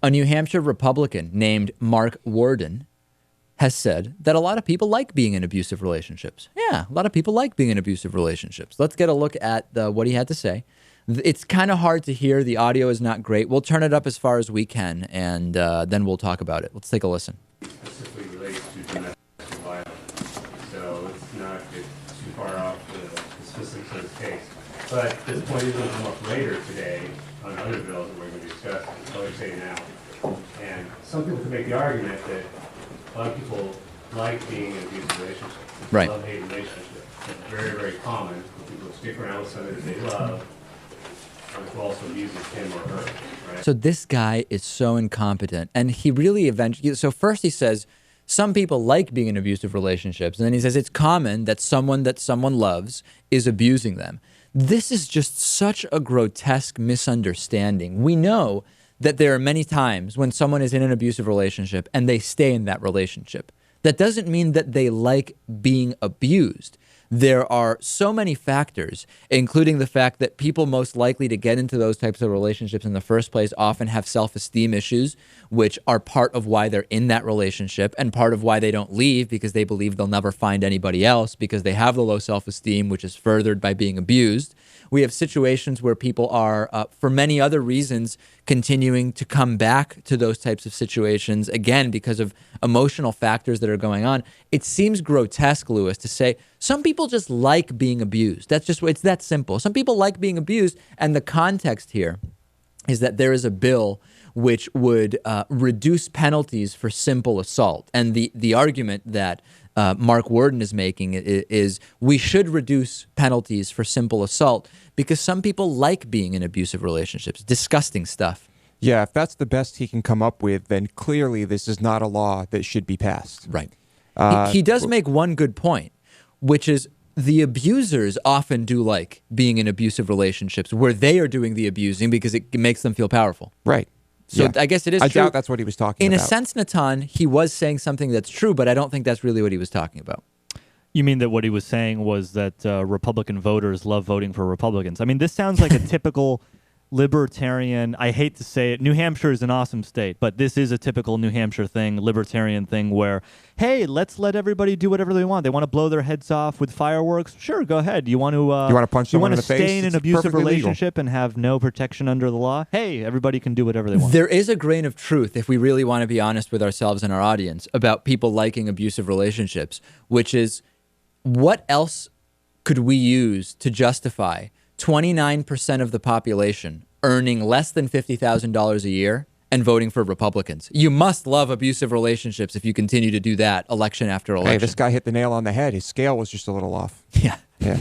A New Hampshire Republican named Mark Warden has said that a lot of people like being in abusive relationships. Yeah, a lot of people like being in abusive relationships. Let's get a look at what he had to say. It's kind of hard to hear. The audio is not great. We'll turn it up as far as we can, and then we'll talk about it. Let's take a listen. Specifically relates to domestic violence, so let's not get too far off the specifics of this case. But this point is going to come up later today on other bills that we're going to discuss, so I say now. And some people could make the argument that a lot of people like being in abusive relationships. Right. Love-hate relationship. It's very, very common for people to stick around with somebody that they love, and who also abuses him or her. Right? So this guy is so incompetent, and he really eventually. So first he says some people like being in abusive relationships, and then he says it's common that someone loves is abusing them. This is just such a grotesque misunderstanding. We know that there are many times when someone is in an abusive relationship and they stay in that relationship. That doesn't mean that they like being abused. There are so many factors, including the fact that people most likely to get into those types of relationships in the first place often have self-esteem issues, which are part of why they're in that relationship and part of why they don't leave, because they believe they'll never find anybody else because they have the low self-esteem, which is furthered by being abused. We have situations where people are, for many other reasons, continuing to come back to those types of situations, again, because of emotional factors that are going on. It seems grotesque, Lewis, to say some people just like being abused. That's just, it's that simple. Some people like being abused, and the context here is that there is a bill which would reduce penalties for simple assault. And the argument that Mark Warden is making is we should reduce penalties for simple assault because some people like being in abusive relationships. Disgusting stuff. Yeah, if that's the best he can come up with, then clearly this is not a law that should be passed. Right. He does make one good point, which is the abusers often do like being in abusive relationships where they are doing the abusing because it makes them feel powerful. Right. So yeah. I guess it is I true. doubt that's what he was talking about. In a sense, Natan, he was saying something that's true, but I don't think that's really what he was talking about. You mean that what he was saying was that Republican voters love voting for Republicans? I mean, this sounds like a typical libertarian, I hate to say it, New Hampshire is an awesome state, but this is a typical New Hampshire thing, libertarian thing where, hey, let's let everybody do whatever they want. They want to blow their heads off with fireworks? Sure, go ahead. You want to punch someone in the face? Stay in an It's abusive perfectly legal. relationship and have no protection under the law? Hey, everybody can do whatever they want. There is a grain of truth, if we really want to be honest with ourselves and our audience, about people liking abusive relationships, which is what else could we use to justify 29% of the population earning less than $50,000 a year and voting for Republicans? You must love abusive relationships if you continue to do that election after election. Hey, this guy hit the nail on the head. His scale was just a little off. Yeah. Yeah.